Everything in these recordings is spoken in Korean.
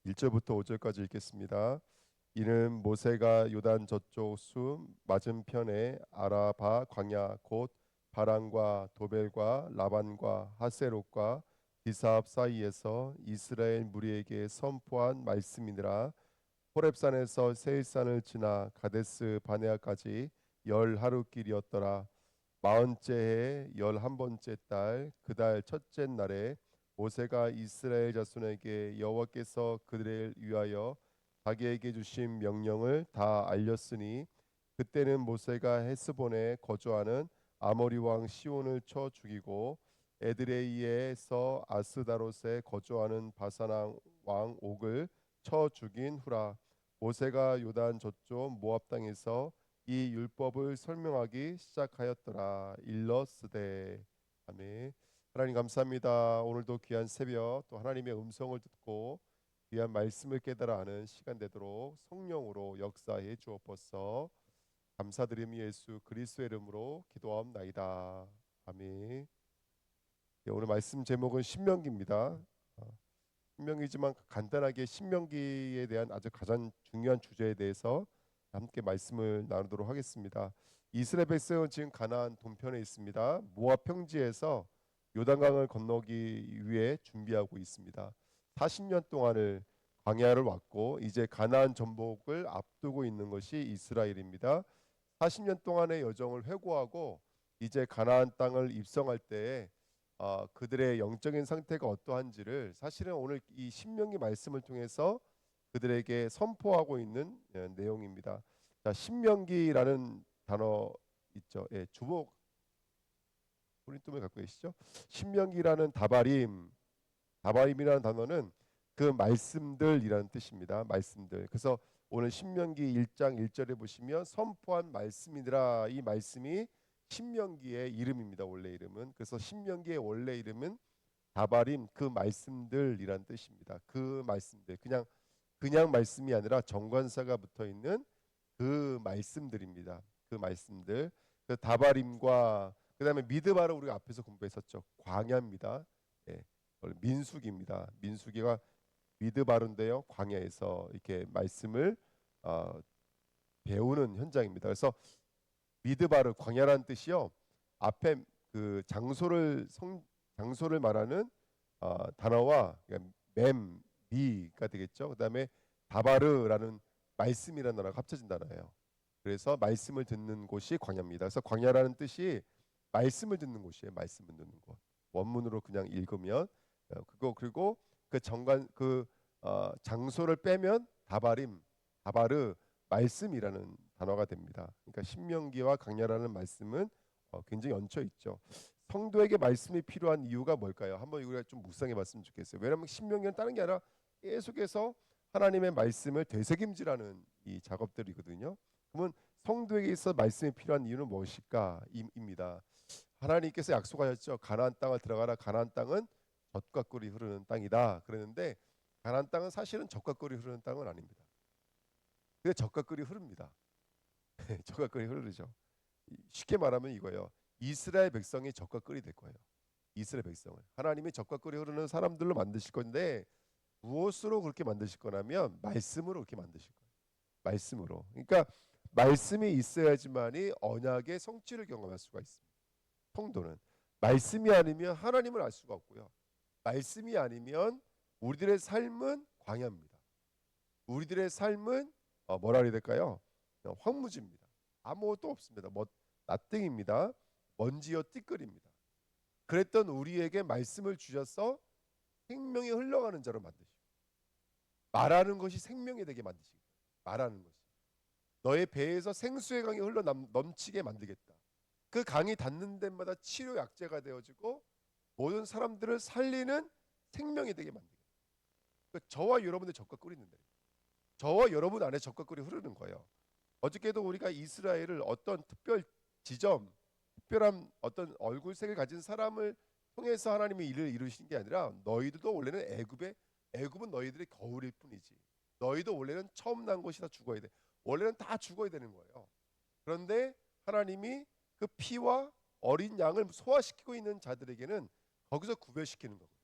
1절부터 5절까지 읽겠습니다. 이는 모세가 요단 저쪽 수 맞은편에 아라바 광야 곧 바란과 도벨과 라반과 하세롯과 디사압 사이에서 이스라엘 무리에게 선포한 말씀이니라. 호렙산에서 세일산을 지나 가데스 바네아까지 열 하루길이었더라. 마흔째 해 열한 번째 달 그 달 첫째 날에 모세가 이스라엘 자손에게 여호와께서 그들을 위하여 자기에게 주신 명령을 다 알렸으니 그때는 모세가 헤스본에 거주하는 아모리 왕 시온을 쳐 죽이고 에드레이에서 아스다롯에 거주하는 바산 왕 옥을 쳐 죽인 후라. 모세가 요단 저쪽 모압 땅에서 이 율법을 설명하기 시작하였더라. 일러스되. 아멘. 하나님 감사합니다. 오늘도 귀한 새벽 또 하나님의 음성을 듣고 귀한 말씀을 깨달아 아는 시간 되도록 성령으로 역사해 주옵소서. 감사드리며 예수 그리스도의 이름으로 기도하옵나이다. 아멘. 예, 오늘 말씀 제목은 신명기입니다. 신명기지만 간단하게 신명기에 대한 아주 가장 중요한 주제에 대해서 함께 말씀을 나누도록 하겠습니다. 이스라엘 백성은 지금 가나안 동편에 있습니다. 모압 평지에서 요단강을 건너기 위해 준비하고 있습니다. 40년 동안을 광야를 왔고 이제 가나안 전복을 앞두고 있는 것이 이스라엘입니다. 40년 동안의 여정을 회고하고 이제 가나안 땅을 입성할 때에 그들의 영적인 상태가 어떠한지를 사실은 오늘 이 신명기 말씀을 통해서 그들에게 선포하고 있는 내용입니다. 자, 신명기라는 단어 있죠. 예, 주복 우리 갖고 계시죠? 신명기라는 다바림이라는 단어는 그 말씀들이라는 뜻입니다. 말씀들. 그래서 오늘 신명기 1장 1절에 보시면 선포한 말씀이더라. 이 말씀이 신명기의 이름입니다. 원래 이름은. 그래서 신명기의 원래 이름은 다바림 그 말씀들이란 뜻입니다. 그 말씀들. 그냥 말씀이 아니라 정관사가 붙어 있는 그 말씀들입니다. 그 말씀들. 그 다바림과 그다음에 미드바를 우리가 앞에서 공부했었죠. 광야입니다. 예, 민수기입니다. 민수기가 미드바른데요. 광야에서 이렇게 말씀을 어, 배우는 현장입니다. 그래서 미드바르 광야라는 뜻이요. 앞에 그 장소를 말하는 단어와 그러니까 미가 되겠죠. 그다음에 다바르라는 말씀이라는 단어가 합쳐진 단어예요. 그래서 말씀을 듣는 곳이 광야입니다. 그래서 광야라는 뜻이 말씀을 듣는 곳이에요. 말씀을 듣는 곳. 원문으로 그냥 읽으면 그거 그리고 그 정관 장소를 빼면 다바르 말씀이라는 단어가 됩니다. 그러니까 신명기와 강야라는 말씀은 굉장히 얹혀 있죠. 성도에게 말씀이 필요한 이유가 뭘까요? 한번 우리가 좀 묵상해 봤으면 좋겠어요. 왜냐하면 신명기는 다른 게 아니라 계속해서 하나님의 말씀을 되새김질하는 이 작업들이거든요. 그러면 성도에게 있어 말씀이 필요한 이유는 무엇일까? 입니다. 하나님께서 약속하셨죠. 가나안 땅을 들어가라. 가나안 땅은 젖과 꿀이 흐르는 땅이다. 그랬는데 가나안 땅은 사실은 젖과 꿀이 흐르는 땅은 아닙니다. 근데 젖과 꿀이 흐릅니다. 젖과 꿀이 흐르죠. 쉽게 말하면 이거예요. 이스라엘 백성이 젖과 꿀이 될 거예요. 이스라엘 백성을 하나님이 젖과 꿀이 흐르는 사람들로 만드실 건데 무엇으로 그렇게 만드실 거냐면 말씀으로 그렇게 만드실 거예요. 말씀으로. 그러니까 말씀이 있어야지만이 언약의 성취를 경험할 수가 있습니다. 통도는 말씀이 아니면 하나님을 알 수가 없고요. 말씀이 아니면 우리들의 삶은 광야입니다. 우리들의 삶은 뭐라 해야 될까요? 황무지입니다. 아무것도 없습니다. 나띵입니다. 먼지여 띠끌입니다. 그랬던 우리에게 말씀을 주셔서 생명이 흘러가는 자로 만드시고 말하는 것이 생명이 되게 만드시고 말하는 것이 너의 배에서 생수의 강이 흘러 넘치게 만들겠다. 그 강이 닿는 데마다 치료 약재가 되어지고 모든 사람들을 살리는 생명이 되게 만들겠다. 그러니까 저와 여러분의 젖과 꿀이 있는데 저와 여러분 안에 젖과 꿀이 흐르는 거예요. 어저께도 우리가 이스라엘을 어떤 특별한 어떤 얼굴색을 가진 사람을 통해서 하나님이 일을 이루신 게 아니라 너희들도 원래는 애굽은 너희들의 거울일 뿐이지. 너희도 원래는 처음 난 것이 다 죽어야 돼. 원래는 다 죽어야 되는 거예요. 그런데 하나님이 그 피와 어린 양을 소화시키고 있는 자들에게는 거기서 구별시키는 거거든요.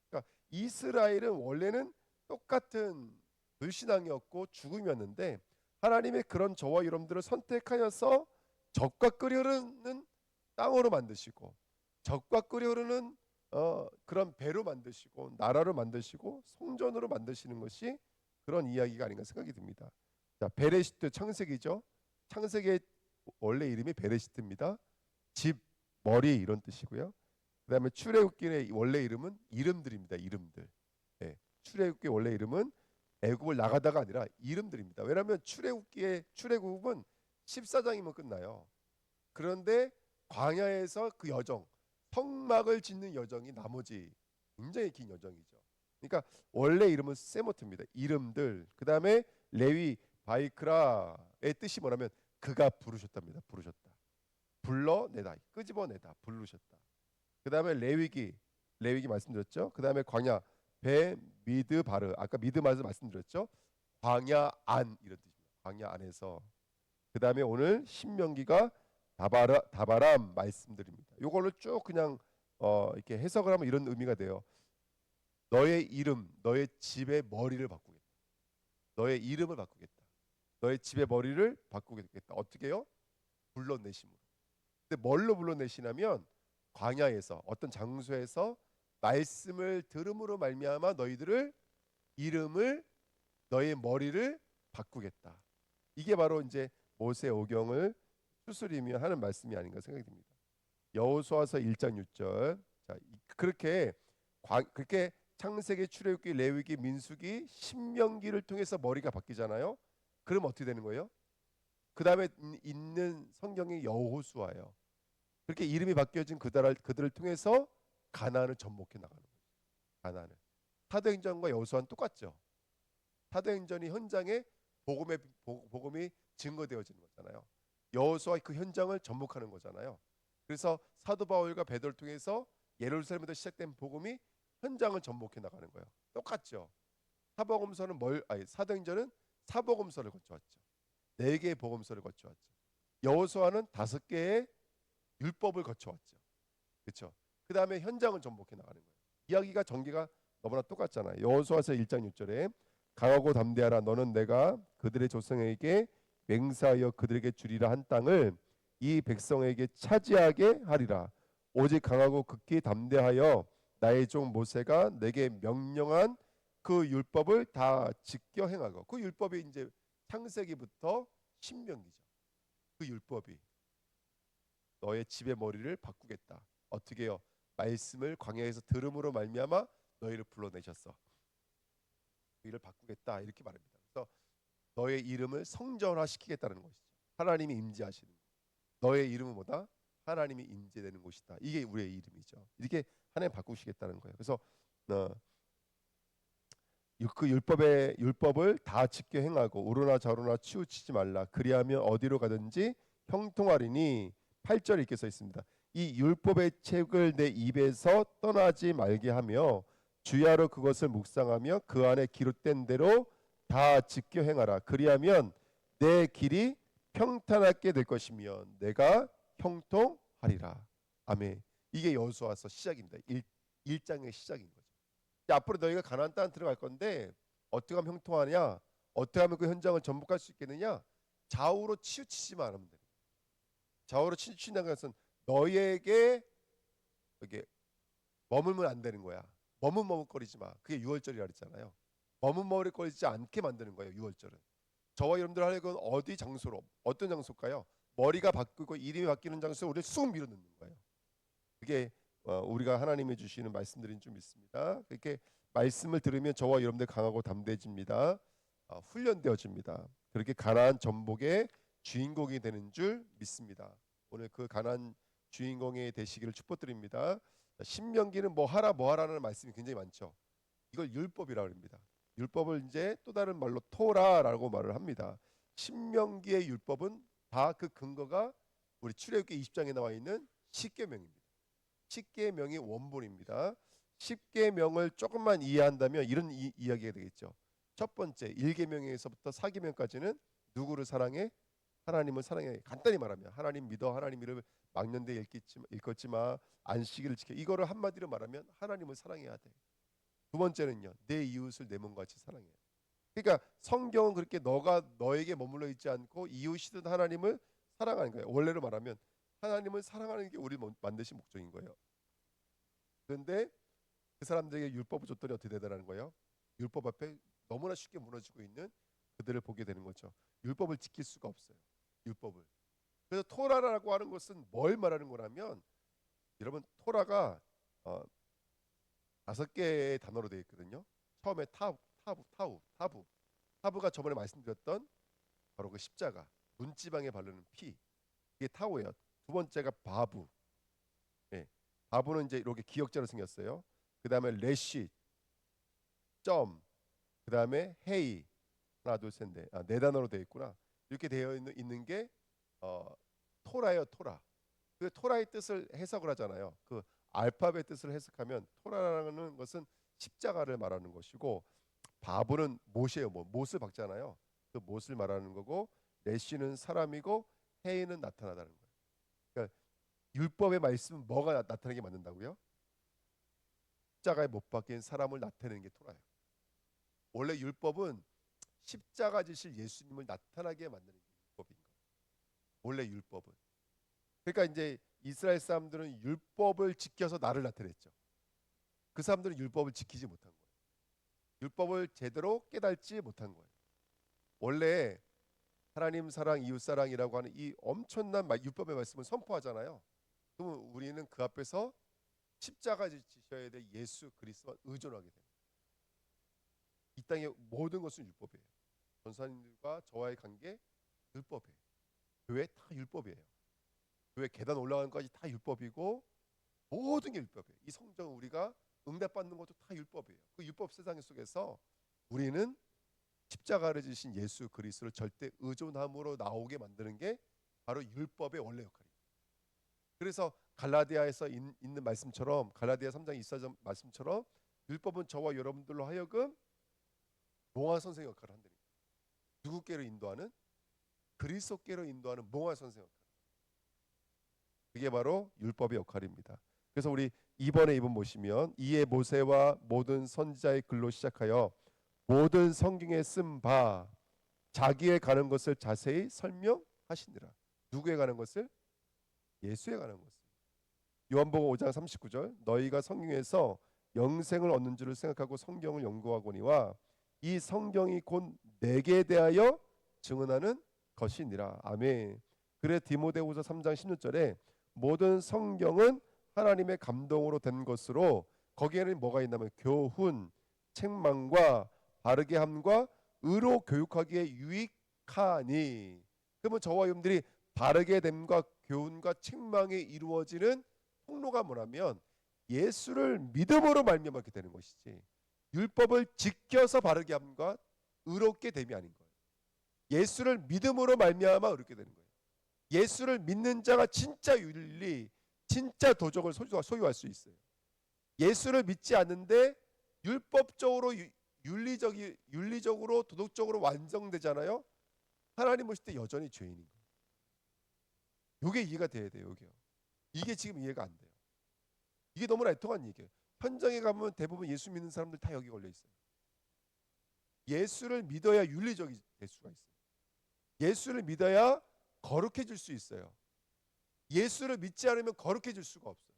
그러니까 이스라엘은 원래는 똑같은 불신앙이었고 죽음이었는데 하나님의 그런 저와 여러분들을 선택하여서 적과 끓이 흐르는 땅으로 만드시고 적과 끓이 흐르는 그런 배로 만드시고 나라로 만드시고 성전으로 만드시는 것이 그런 이야기가 아닌가 생각이 듭니다. 자, 베레시트 창세기죠. 창세기의 원래 이름이 베레시트입니다. 집, 머리 이런 뜻이고요. 그다음에 출애굽기의 원래 이름은 이름들입니다. 이름들. 예, 출애굽기 원래 이름은 애굽을 나가다가 아니라 이름들입니다. 왜냐하면 출애굽은 14장이면 끝나요. 그런데 광야에서 그 여정, 성막을 짓는 여정이 나머지 굉장히 긴 여정이죠. 그러니까 원래 이름은 세모트입니다. 이름들. 그다음에 레위 바이크라의 뜻이 뭐냐면 그가 부르셨답니다. 부르셨다. 불러내다. 끄집어내다. 부르셨다. 그다음에 레위기 말씀드렸죠. 그다음에 광야 배 미드 바르 아까 미드 말씀 말씀드렸죠. 광야 안 이런 뜻입니다. 광야 안에서. 그다음에 오늘 신명기가 다바람 말씀드립니다. 요거를 쭉 그냥 이렇게 해석을 하면 이런 의미가 돼요. 너의 이름, 너의 집의 머리를 바꾸겠다. 너의 이름을 바꾸겠다. 너의 집의 머리를 바꾸겠다. 어떻게요? 불러내심으로. 근데 뭘로 불러내시냐면 광야에서 어떤 장소에서 말씀을 들음으로 말미암아 너희들을 이름을 너의 머리를 바꾸겠다. 이게 바로 이제 모세 오경을 추스리며 하는 말씀이 아닌가 생각이 듭니다. 여호수아서 1장 6절. 자, 그렇게 창세기, 출애굽기, 레위기, 민수기, 신명기를 통해서 머리가 바뀌잖아요. 그럼 어떻게 되는 거예요? 그 다음에 있는 성경이 여호수아예요. 그렇게 이름이 바뀌어진 그들을 통해서 가나안을 접목해 나가는 거예요. 가나안을. 사도행전과 여호수아는 똑같죠. 사도행전이 현장에 복음이 증거되어지는 거잖아요. 여호수아 그 현장을 접목하는 거잖아요. 그래서 사도 바울과 베드로를 통해서 예루살렘에서 시작된 복음이 현장을 접목해 나가는 거예요. 똑같죠. 사도행전은 사복음서를 거쳐왔죠. 4개의 복음서를 거쳐왔죠. 여호수아는 5개의 율법을 거쳐왔죠. 그렇죠. 그 다음에 현장을 접목해 나가는 거예요. 이야기가 전개가 너무나 똑같잖아요. 여호수아서 1장 6절에 강하고 담대하라 너는 내가 그들의 조상에게 맹세하여 그들에게 주리라 한 땅을 이 백성에게 차지하게 하리라. 오직 강하고 극히 담대하여 나의 종 모세가 내게 명령한 그 율법을 다 지켜 행하고 그 율법이 이제 창세기부터 신명기죠. 그 율법이 너의 집의 머리를 바꾸겠다. 어떻게요? 말씀을 광야에서 들음으로 말미암아 너희를 불러내셨어. 너희를 바꾸겠다 이렇게 말합니다. 그래서 너의 이름을 성전화시키겠다는 것이죠. 하나님이 임재하시는 것. 너의 이름은 뭐다? 하나님이 임재되는 곳이다. 이게 우리의 이름이죠. 이렇게 하나님 바꾸시겠다는 거예요. 그래서 그 율법을 다 지켜 행하고 우르나 좌로나 치우치지 말라. 그리하면 어디로 가든지 형통하리니 8절에 이렇게 써 있습니다. 이 율법의 책을 내 입에서 떠나지 말게 하며 주야로 그것을 묵상하며 그 안에 기록된 대로 다 지켜 행하라. 그리하면 내 길이 평탄하게 될 것이며 내가 형통하리라. 아멘. 이게 여호수아서 시작입니다. 1장의 시작인 거죠. 앞으로 너희가 가나안 땅 들어갈 건데 어떻게 하면 형통하냐? 어떻게 하면 그 현장을 전복할 수 있겠느냐? 좌우로 치우치지만 않으면 돼. 좌우로 치우친다는 것은 너희에게 이게 머물면 안 되는 거야. 머뭇머뭇거리지 마. 그게 6월절이라 그랬잖아요. 머뭇머뭇거리지 않게 만드는 거예요. 6월절은. 저와 여러분들 하려고 어디 장소로 어떤 장소일까요? 머리가 바뀌고 이름이 바뀌는 장소에 우리를 쑥 밀어넣는 거예요. 그게 우리가 하나님이 주시는 말씀들인 줄 믿습니다. 그렇게 말씀을 들으면 저와 여러분들 강하고 담대해집니다. 훈련되어집니다. 그렇게 가나안 전복의 주인공이 되는 줄 믿습니다. 오늘 그 가나안 주인공이 되시기를 축복드립니다. 신명기는 뭐 하라는 말씀이 굉장히 많죠. 이걸 율법이라고 합니다. 율법을 이제 또 다른 말로 토라라고 말을 합니다. 신명기의 율법은 다 그 근거가 우리 출애굽기 20장에 나와 있는 십계명입니다. 십계명이 원본입니다. 십계명을 조금만 이해한다면 이런 이야기가 되겠죠. 첫 번째 1계명에서부터 4계명까지는 누구를 사랑해? 하나님을 사랑해. 간단히 말하면 하나님 믿어. 하나님 이름을 망년대 일컫지 마. 안식일을 지켜. 이거를 한마디로 말하면 하나님을 사랑해야 돼. 두 번째는요, 내 이웃을 내 몸같이 사랑해요. 그러니까 성경은 그렇게 너가 너에게 머물러 있지 않고 이웃이든 하나님을 사랑하는 거예요. 원래로 말하면 하나님을 사랑하는 게 우리 만드신 목적인 거예요. 그런데 그 사람들에게 율법을 줬더니 어떻게 되더라는 거예요? 율법 앞에 너무나 쉽게 무너지고 있는 그들을 보게 되는 거죠. 율법을 지킬 수가 없어요. 율법을. 그래서 토라라고 하는 것은 뭘 말하는 거라면, 여러분 토라가 어, 5개의 단어로 되어 있거든요. 처음에 타부가 저번에 말씀드렸던 바로 그 십자가, 문지방에 바르는 피, 이게 타오예요. 두 번째가 바부, 예. 바부는 이제 이렇게 기역자로 생겼어요. 그 다음에 레시, 점, 그 다음에 헤이, 하나 둘셋넷, 네 단어로 되어 있구나. 이렇게 되어 있는 게 어, 토라예요. 토라. 그 토라의 뜻을 해석을 하잖아요. 그 알파벳 뜻을 해석하면 토라라는 것은 십자가를 말하는 것이고, 바브는 못이에요. 못을 박잖아요. 그 못을 말하는 거고, 레시는 사람이고, 헤이는 나타나다는 거예요. 그러니까 율법의 말씀은 뭐가 나타나게 만든다고요? 십자가에 못 박힌 사람을 나타내는 게 토라예요. 원래 율법은 십자가 지실 예수님을 나타나게 만드는 게 율법인 거예요. 원래 율법은. 그러니까 이제 이스라엘 사람들은 율법을 지켜서 나를 나타냈죠. 그 사람들은 율법을 지키지 못한 거예요. 율법을 제대로 깨닫지 못한 거예요. 원래 하나님 사랑, 이웃 사랑이라고 하는 이 엄청난 율법의 말씀을 선포하잖아요. 그러면 우리는 그 앞에서 십자가 지셔야 될 예수 그리스도와 의존하게 됩니다. 이 땅의 모든 것은 율법이에요. 전사님들과 저와의 관계 율법이에요. 교회 다 율법이에요. 교회 계단 올라가는 것까지 다 율법이고, 모든 게 율법이에요. 이 성경 우리가 응답받는 것도 다 율법이에요. 그 율법 세상 속에서 우리는 십자가를 지신 예수 그리스도를 절대 의존함으로 나오게 만드는 게 바로 율법의 원래 역할이에요. 그래서 갈라디아에서 있는 말씀처럼, 갈라디아 3장 24절 말씀처럼 율법은 저와 여러분들로 하여금 몽화 선생 역할을 한다는 거예요. 누구께로 인도하는? 그리스도께로 인도하는 몽화 선생 역할. 그게 바로 율법의 역할입니다. 그래서 우리 이번에 이번 보시면, 이에 모세와 모든 선지자의 글로 시작하여 모든 성경에 쓴 바 자기에 가는 것을 자세히 설명하시니라. 누구에 가는 것을? 예수에 가는 것을. 요한복음 5장 39절, 너희가 성경에서 영생을 얻는 줄을 생각하고 성경을 연구하거니와 이 성경이 곧 내게 대하여 증언하는 것이니라. 아멘. 그래 디모데후서 3장 16절에 모든 성경은 하나님의 감동으로 된 것으로 거기에는 뭐가 있냐면 교훈, 책망과 바르게 함과 의로 교육하기에 유익하니. 그러면 저와 여러분들이 바르게 됨과 교훈과 책망이 이루어지는 통로가 뭐냐면 예수를 믿음으로 말미암게 되는 것이지, 율법을 지켜서 바르게 함과 의롭게 됨이 아닌 거예요. 예수를 믿음으로 말미암아 의롭게 되는 거예요. 예수를 믿는 자가 진짜 윤리, 진짜 도덕을 소유할 수 있어요. 예수를 믿지 않는데 율법적으로 윤리적으로 도덕적으로 완성되잖아요. 하나님 보실 때 여전히 죄인인 거예요. 이게 이해가 돼야 돼요. 이게 지금 이해가 안 돼요. 이게 너무나 애통한 얘기예요. 현장에 가면 대부분 예수 믿는 사람들 다 여기 걸려 있어요. 예수를 믿어야 윤리적이 될 수가 있어요. 예수를 믿어야 거룩해질 수 있어요. 예수를 믿지 않으면 거룩해질 수가 없어요.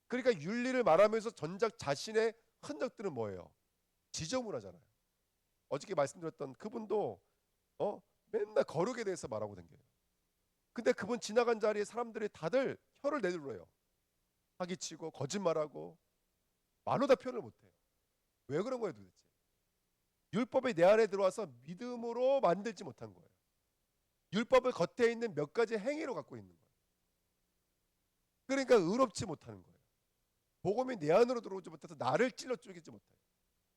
그러니까 윤리를 말하면서 전작 자신의 흔적들은 뭐예요? 지저분하잖아요. 어저께 말씀드렸던 그분도 맨날 거룩에 대해서 말하고 다녀요. 근데 그분 지나간 자리에 사람들이 다들 혀를 내둘러요. 사기치고 거짓말하고 말로 다 표현을 못해요. 왜 그런 거예요 도대체? 율법이 내 안에 들어와서 믿음으로 만들지 못한 거예요. 율법을 겉에 있는 몇 가지 행위로 갖고 있는 거예요. 그러니까 의롭지 못하는 거예요. 복음이 내 안으로 들어오지 못해서 나를 찔러 쪼개지 못해요.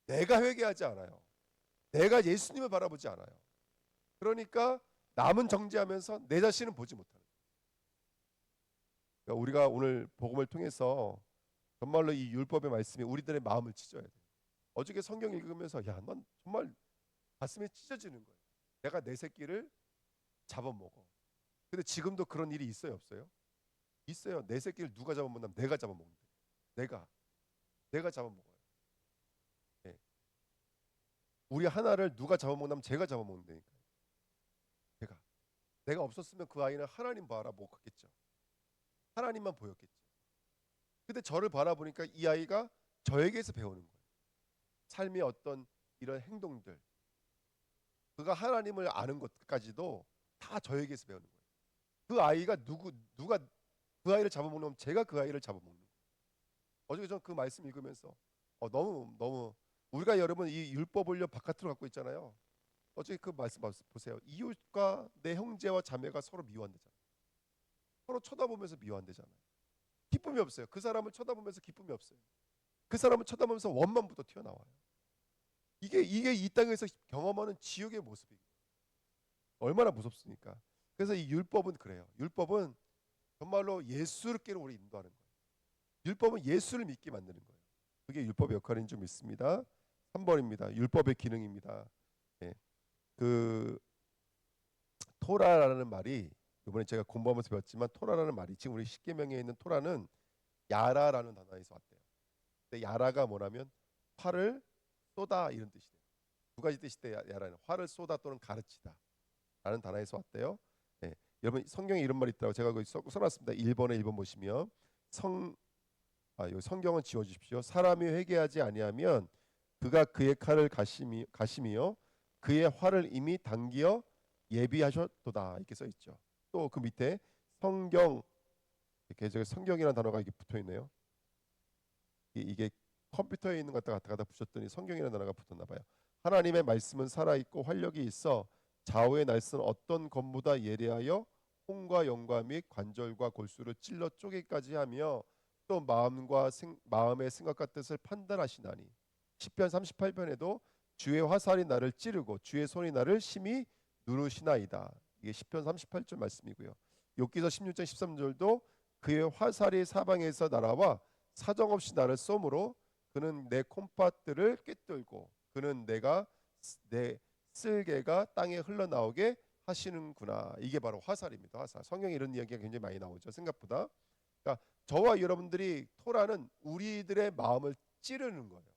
내가 회개하지 않아요. 내가 예수님을 바라보지 않아요. 그러니까 남은 정죄하면서 내 자신은 보지 못하는 거예요. 그러니까 우리가 오늘 복음을 통해서 정말로 이 율법의 말씀이 우리들의 마음을 찢어야 돼요. 어저께 성경 읽으면서 넌 정말 가슴이 찢어지는 거예요. 내가 내 새끼를 잡아먹어. 근데 지금도 그런 일이 있어요, 없어요? 있어요. 내 새끼를 누가 잡아먹냐면 내가 잡아먹는다. 내가 잡아먹어요. 우리 하나를 누가 잡아먹냐면 제가 잡아먹는다니까. 제가. 내가 없었으면 그 아이는 하나님 바라보겠죠. 하나님만 보였겠죠. 근데 저를 바라보니까 이 아이가 저에게서 배우는 거예요. 삶의 어떤 이런 행동들, 그가 하나님을 아는 것까지도 다 저에게서 배우는 거예요. 그 아이가 누가 그 아이를 잡아먹으면 제가 그 아이를 잡아먹는 거예요. 어저께 전 그 말씀 읽으면서 너무 우리가 여러분 이 율법을 바깥으로 갖고 있잖아요. 어저께 그 말씀 보세요. 이웃과 내 형제와 자매가 서로 미워한대잖아요. 서로 쳐다보면서 미워한대잖아요. 기쁨이 없어요. 그 사람을 쳐다보면서 기쁨이 없어요. 그 사람을 쳐다보면서 원망부터 튀어나와요. 이게 이 땅에서 경험하는 지옥의 모습이에요. 얼마나 무섭습니까? 그래서 이 율법은 그래요. 율법은 정말로 예수께로 우리 인도하는 거예요. 율법은 예수를 믿게 만드는 거예요. 그게 율법의 역할인 줄 믿습니다. 3번입니다. 율법의 기능입니다. 예. 그 토라라는 말이 이번에 제가 공부하면서 배웠지만 토라라는 말이 지금 우리 십계명에 있는 토라는 야라라는 단어에서 왔대요. 근데 야라가 뭐냐면 화를 쏟아 이런 뜻이 돼요. 두 가지 뜻이 돼요. 야라는 화를 쏟아 또는 가르치다 라는 단어에서 왔대요. 예. 여러분 성경에 이런 말이 있더라고. 제가 거기 써놨습니다. 1번에 1번 보시면 요 성경은 지워주십시오. 사람이 회개하지 아니하면 그가 그의 칼을 가심이요 그의 활을 이미 당기어 예비하셨도다 이렇게 써 있죠. 또 그 밑에 성경 이렇게 저기 성경이라는 단어가 이게 붙어 있네요. 이게 컴퓨터에 있는 것 갖다가 붙였더니 성경이라는 단어가 붙었나 봐요. 하나님의 말씀은 살아 있고 활력이 있어 좌우의 날선 어떤 검보다 예리하여 혼과 영과 및 관절과 골수를 찔러 쪼개기까지 하며 또 마음의 생각과 뜻을 판단하시나니. 시편 38편에도 주의 화살이 나를 찌르고 주의 손이 나를 심히 누르시나이다. 이게 시편 38절 말씀이고요. 욥기서 16장 13절도 그의 화살이 사방에서 날아와 사정없이 나를 쏘므로 그는 내 콩팥들을 꿰뚫고 그는 내 쓸개가 땅에 흘러나오게 하시는구나. 이게 바로 화살입니다. 화살. 성경에 이런 이야기가 굉장히 많이 나오죠. 생각보다. 그러니까 저와 여러분들이 토라는 우리들의 마음을 찌르는 거예요.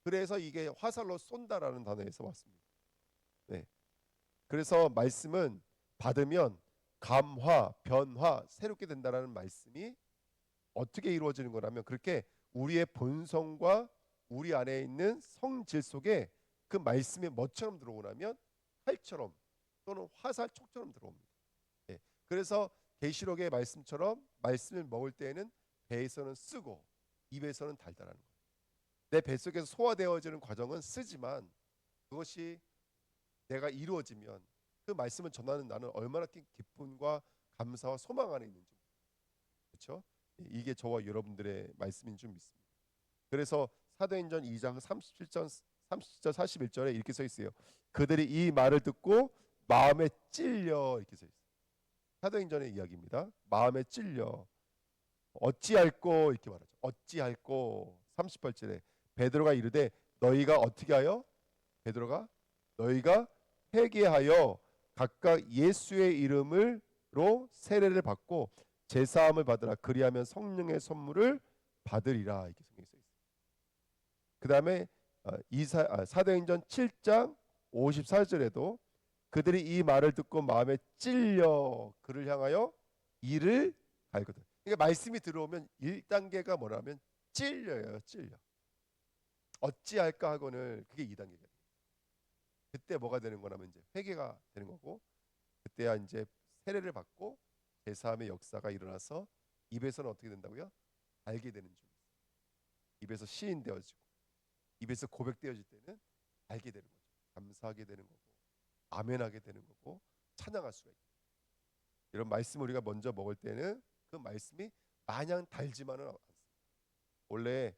그래서 이게 화살로 쏜다라는 단어에서 왔습니다. 네. 그래서 말씀은 받으면 감화, 변화, 새롭게 된다라는 말씀이 어떻게 이루어지는 거라면 그렇게 우리의 본성과 우리 안에 있는 성질 속에 그 말씀이 뭐처럼 들어오냐면 활처럼 또는 화살촉처럼 들어옵니다. 예. 그래서 계시록의 말씀처럼 말씀을 먹을 때에는 배에서는 쓰고 입에서는 달달하는 거예요. 내 뱃속에서 소화되어지는 과정은 쓰지만 그것이 내가 이루어지면 그 말씀을 전하는 나는 얼마나 기쁨과 감사와 소망 안에 있는지 그렇죠? 이게 저와 여러분들의 말씀인 줄 믿습니다. 그래서 사도행전 2장 37절 41절에 이렇게 써 있어요. 그들이 이 말을 듣고 마음에 찔려 이렇게 써 있어요. 사도행전의 이야기입니다. 마음에 찔려 어찌할꼬 이렇게 말하죠. 어찌할꼬 38절에 베드로가 이르되 너희가 어떻게 하여 베드로가 너희가 회개하여 각각 예수의 이름으로 세례를 받고 제사함을 받으라 그리하면 성령의 선물을 받으리라 이렇게 성경에 써 있어요. 그 다음에 사도행전 7장 54절에도 그들이 이 말을 듣고 마음에 찔려 그를 향하여 이를 갈거든. 그러니까 말씀이 들어오면 1단계가 뭐냐면 찔려요. 찔려. 어찌할까 하고는 그게 2단계가 그때 뭐가 되는 거냐면 이제 회개가 되는 거고 그때야 이제 세례를 받고 제사함의 역사가 일어나서 입에서는 어떻게 된다고요? 알게 되는 줄. 입에서 시인되어지고 입에서 고백되어질 때는 알게 되는 거죠. 감사하게 되는 거고 아멘하게 되는 거고 찬양할 수가 있고 이런 말씀을 우리가 먼저 먹을 때는 그 말씀이 마냥 달지만은 않습니다. 원래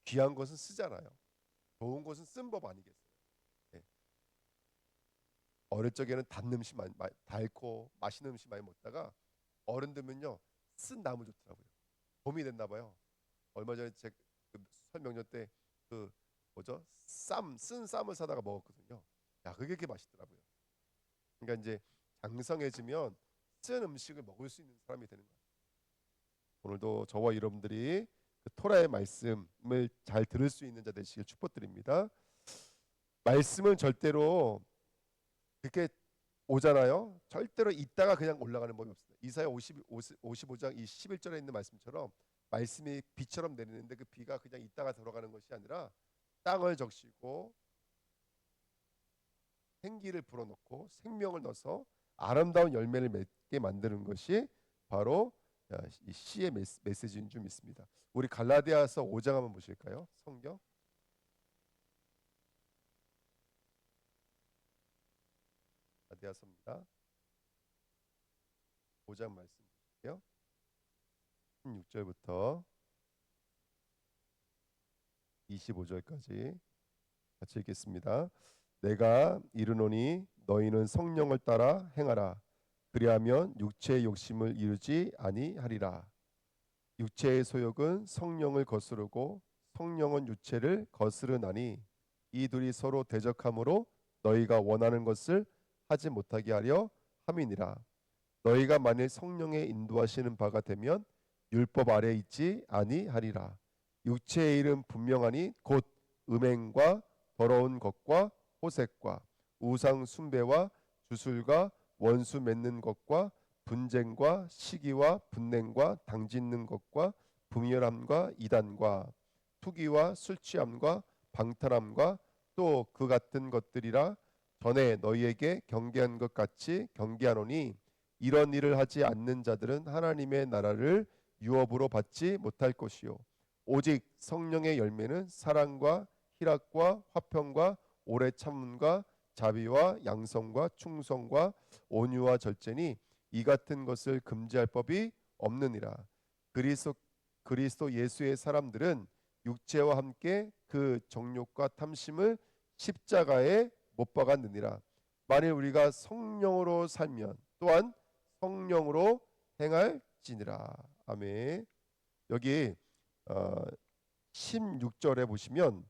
귀한 것은 쓰잖아요. 좋은 것은 쓴 법 아니겠어요? 네. 어릴 적에는 단 음식 달고 맛있는 음식 많이 먹다가 어른 되면요 쓴 나물 좋더라고요. 봄이 됐나 봐요. 얼마 전에 제 설명절 때 그 뭐죠 쓴 쌈을 사다가 먹었거든요. 야 그게 그렇게 맛있더라고요. 그러니까 이제 장성해지면 쓴 음식을 먹을 수 있는 사람이 되는 거예요. 오늘도 저와 여러분들이 그 토라의 말씀을 잘 들을 수 있는 자 되시길 축복드립니다. 말씀은 절대로 그렇게 오잖아요. 절대로 있다가 그냥 올라가는 법이 없습니다. 이사야 55장 이 11절에 있는 말씀처럼 말씀이 비처럼 내리는데 그 비가 그냥 있다가 들어가는 것이 아니라 땅을 적시고 생기를 불어넣고 생명을 넣어서 아름다운 열매를 맺게 만드는 것이 바로 이 시의 메시지인 줄 믿습니다. 우리 갈라디아서 5장 한번 보실까요? 성경 갈라디아서입니다. 5장 말씀 볼게요. 16절부터 25절까지 같이 읽겠습니다. 내가 이르노니 너희는 성령을 따라 행하라. 그리하면 육체의 욕심을 이루지 아니하리라. 육체의 소욕은 성령을 거스르고 성령은 육체를 거스르나니 이 둘이 서로 대적함으로 너희가 원하는 것을 하지 못하게 하려 함이니라. 너희가 만일 성령의 인도하시는 바가 되면 율법 아래 있지 아니하리라. 육체의 일은 분명하니 곧 음행과 더러운 것과 호색과 우상 숭배와 주술과 원수 맺는 것과 분쟁과 시기와 분냉과 당짓는 것과 분열함과 이단과 투기와 술 취함과 방탈함과 또 그 같은 것들이라. 전에 너희에게 경계한 것 같이 경계하노니 이런 일을 하지 않는 자들은 하나님의 나라를 유업으로 받지 못할 것이요 오직 성령의 열매는 사랑과 희락과 화평과 오래 참음과 자비와 양성과 충성과 온유와 절제니 이 같은 것을 금지할 법이 없느니라. 그리스도 예수의 사람들은 육체와 함께 그 정욕과 탐심을 십자가에 못 박았느니라. 만일 우리가 성령으로 살면 또한 성령으로 행할지니라. 아멘. 여기 16절에 보시면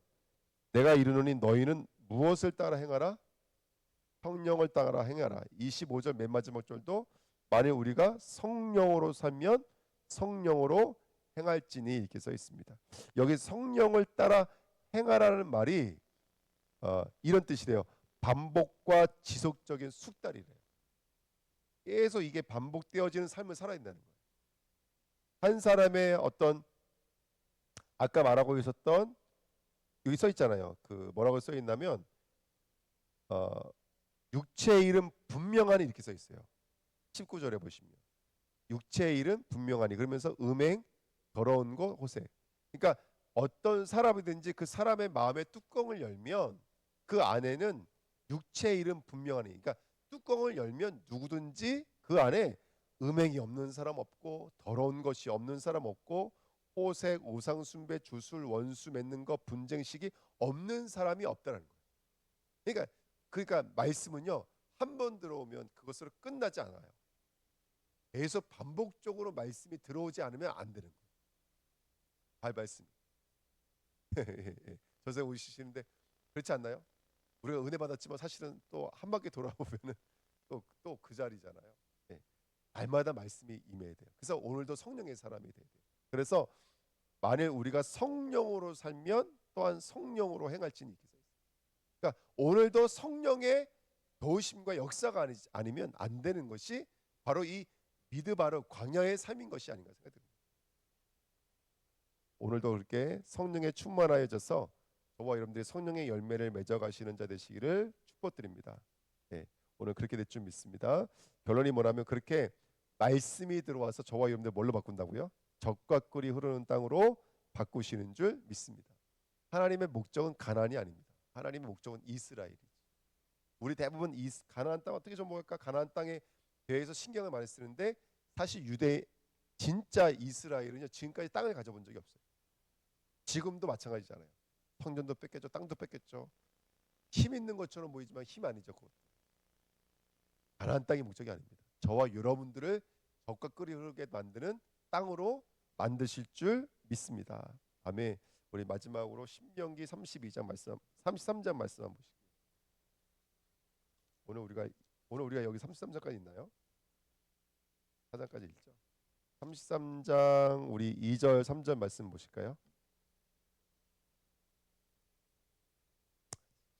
내가 이르노니 너희는 무엇을 따라 행하라? 성령을 따라 행하라. 25절 맨 마지막 절도 만일 우리가 성령으로 살면 성령으로 행할지니 이렇게 써 있습니다. 여기 성령을 따라 행하라는 말이 이런 뜻이래요. 반복과 지속적인 숙달이래요. 계속 이게 반복되어지는 삶을 살아야 된다는 거예요. 한 사람의 어떤 아까 말하고 있었던 여기 써 있잖아요. 그 뭐라고 써 있냐면 어, 육체의 일은 분명하니 이렇게 써 있어요. 19절에 보시면 육체의 일은 분명하니 그러면서 음행, 더러운 것, 호색. 그러니까 어떤 사람이든지 그 사람의 마음의 뚜껑을 열면 그 안에는 육체의 일은 분명하니 그러니까 뚜껑을 열면 누구든지 그 안에 음행이 없는 사람 없고 더러운 것이 없는 사람 없고 호색, 우상 숭배, 주술, 원수 맺는 것, 분쟁 시기 없는 사람이 없다는 거예요. 그러니까 말씀은요. 한 번 들어오면 그것으로 끝나지 않아요. 계속 반복적으로 말씀이 들어오지 않으면 안 되는 거예요. 말씀. 저세 오시는데 그렇지 않나요? 우리가 은혜 받았지만 사실은 또 한 바퀴 돌아보면은 또 그 자리잖아요. 네. 날마다 말씀이 임해야 돼요. 그래서 오늘도 성령의 사람이 돼야 돼요. 그래서 만일 우리가 성령으로 살면 또한 성령으로 행할지니 있어요. 그러니까 오늘도 성령의 도우심과 역사가 아니면 안 되는 것이 바로 이 미드바르 광야의 삶인 것이 아닌가 생각됩니다. 오늘도 그렇게 성령에 충만하여져서 저와 여러분들이 성령의 열매를 맺어가시는 자 되시기를 축복드립니다. 네, 오늘 그렇게 될 줄 믿습니다. 결론이 뭐냐면 그렇게 말씀이 들어와서 저와 여러분들 뭘로 바꾼다고요? 젖과 꿀이 흐르는 땅으로 바꾸시는 줄 믿습니다. 하나님의 목적은 가나안이 아닙니다. 하나님의 목적은 이스라엘이죠. 우리 대부분 가나안 땅 어떻게 좀 먹을까? 가나안 땅에 대해서 신경을 많이 쓰는데 사실 유대 진짜 이스라엘은요 지금까지 땅을 가져본 적이 없어요. 지금도 마찬가지잖아요. 성전도 뺏겼죠, 땅도 뺏겼죠. 힘 있는 것처럼 보이지만 힘 아니죠. 그것. 가나안 땅이 목적이 아닙니다. 저와 여러분들을 젖과 꿀이 흐르게 만드는 땅으로 만드실 줄 믿습니다. 아멘. 우리 마지막으로 신명기 32장 말씀, 33장 말씀 한번 보시죠. 오늘 우리가 여기 33장까지 있나요? 4장까지 읽죠. 33장 우리 2절 3절 말씀 보실까요?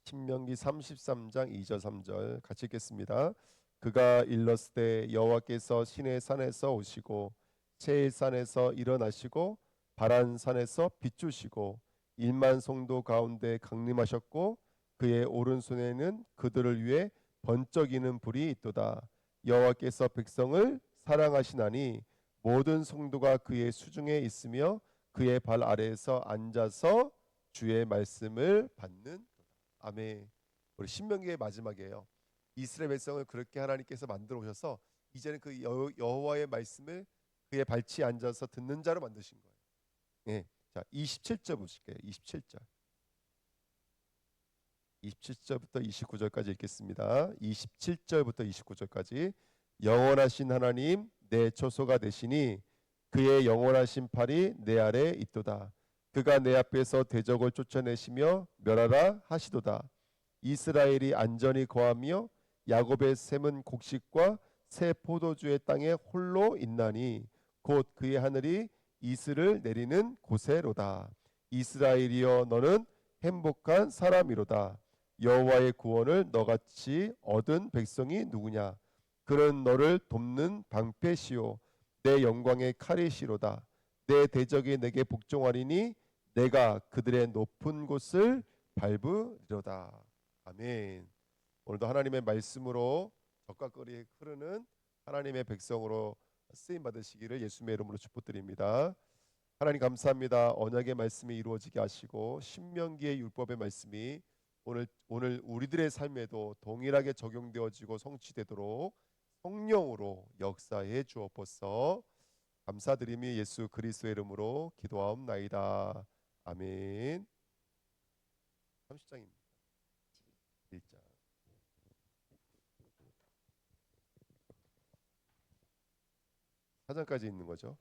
신명기 33장 2절 3절 같이 읽겠습니다. 그가 일렀을 여호와께서 시내 산에서 오시고 세일산에서 일어나시고 바란산에서 비추시고 1만 성도 가운데 강림하셨고 그의 오른손에는 그들을 위해 번쩍이는 불이 있도다. 여호와께서 백성을 사랑하시나니 모든 성도가 그의 수중에 있으며 그의 발 아래에서 앉아서 주의 말씀을 받는. 아멘. 우리 신명기의 마지막이에요. 이스라엘 백성을 그렇게 하나님께서 만들어 오셔서 이제는 그 여호와의 말씀을 그의 발치에 앉아서 듣는 자로 만드신 거예요. 예. 자, 27절 보실게요. 27절. 27절부터 29절까지 읽겠습니다. 27절부터 29절까지. 영원하신 하나님 내 초소가 되시니 그의 영원하신 팔이 내 아래 있도다. 그가 내 앞에서 대적을 쫓아내시며 멸하라 하시도다. 이스라엘이 안전히 거하며 야곱의 샘은 곡식과 새 포도주의 땅에 홀로 있나니 곧 그의 하늘이 이슬을 내리는 곳에로다. 이스라엘이여 너는 행복한 사람이로다. 여호와의 구원을 너같이 얻은 백성이 누구냐? 그는 너를 돕는 방패시요 내 영광의 칼이시로다. 내 대적이 내게 복종하리니 내가 그들의 높은 곳을 밟으리로다. 아멘. 오늘도 하나님의 말씀으로 적각거리에 흐르는 하나님의 백성으로 쓰임 받으시기를 예수님의 이름으로 축복드립니다. 하나님 감사합니다. 언약의 말씀이 이루어지게 하시고 신명기의 율법의 말씀이 오늘 우리들의 삶에도 동일하게 적용되어지고 성취되도록 성령으로 역사해 주옵소서. 감사드리며 예수 그리스도의 이름으로 기도하옵나이다. 아멘. 30장입니다. 1장. 사장까지 있는 거죠.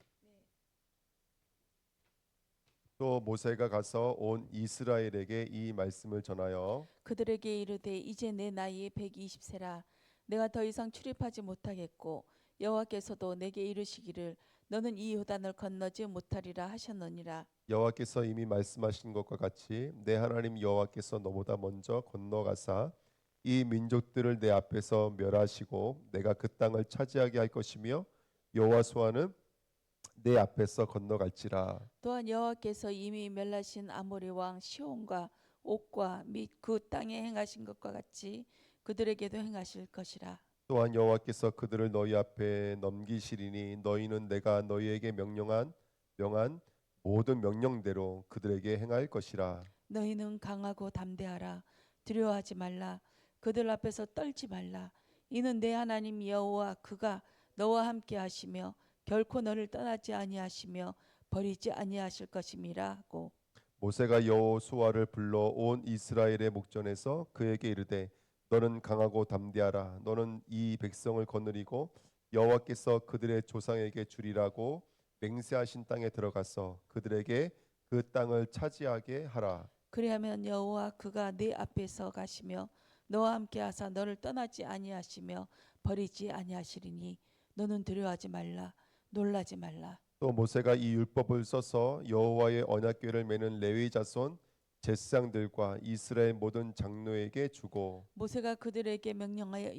또 모세가 가서 온 이스라엘에게 이 말씀을 전하여 그들에게 이르되 이제 내 나이에 120세라 내가 더 이상 출입하지 못하겠고 여호와께서도 내게 이르시기를 너는 이 요단을 건너지 못하리라 하셨느니라. 여호와께서 이미 말씀하신 것과 같이 내 하나님 여호와께서 너보다 먼저 건너가사 이 민족들을 내 앞에서 멸하시고 내가 그 땅을 차지하게 할 것이며 여호와 수아는 내 앞에서 건너갈지라. 또한 여호와께서 이미 멸하신 아모리 왕 시온과 옥과 및 그 땅에 행하신 것과 같이 그들에게도 행하실 것이라. 또한 여호와께서 그들을 너희 앞에 넘기시리니 너희는 내가 너희에게 명한 모든 명령대로 그들에게 행할 것이라. 너희는 강하고 담대하라. 두려워하지 말라. 그들 앞에서 떨지 말라. 이는 내 하나님 여호와 그가 너와 함께 하시며 결코 너를 떠나지 아니하시며 버리지 아니하실 것임이라 하고. 모세가 여호수아를 불러 온 이스라엘의 목전에서 그에게 이르되 너는 강하고 담대하라. 너는 이 백성을 거느리고 여호와께서 그들의 조상에게 주리라고 맹세하신 땅에 들어가서 그들에게 그 땅을 차지하게 하라. 그리하면 여호와 그가 네 앞에서 가시며 너와 함께 하사 너를 떠나지 아니하시며 버리지 아니하시리니 너는 두려워하지 말라. 놀라지 말라. 또 모세가 이 율법을 써서 여호와의 언약궤를 매는 레위 자손 제사장들과 이스라엘 모든 장로에게 주고 모세가 그들에게 명령하여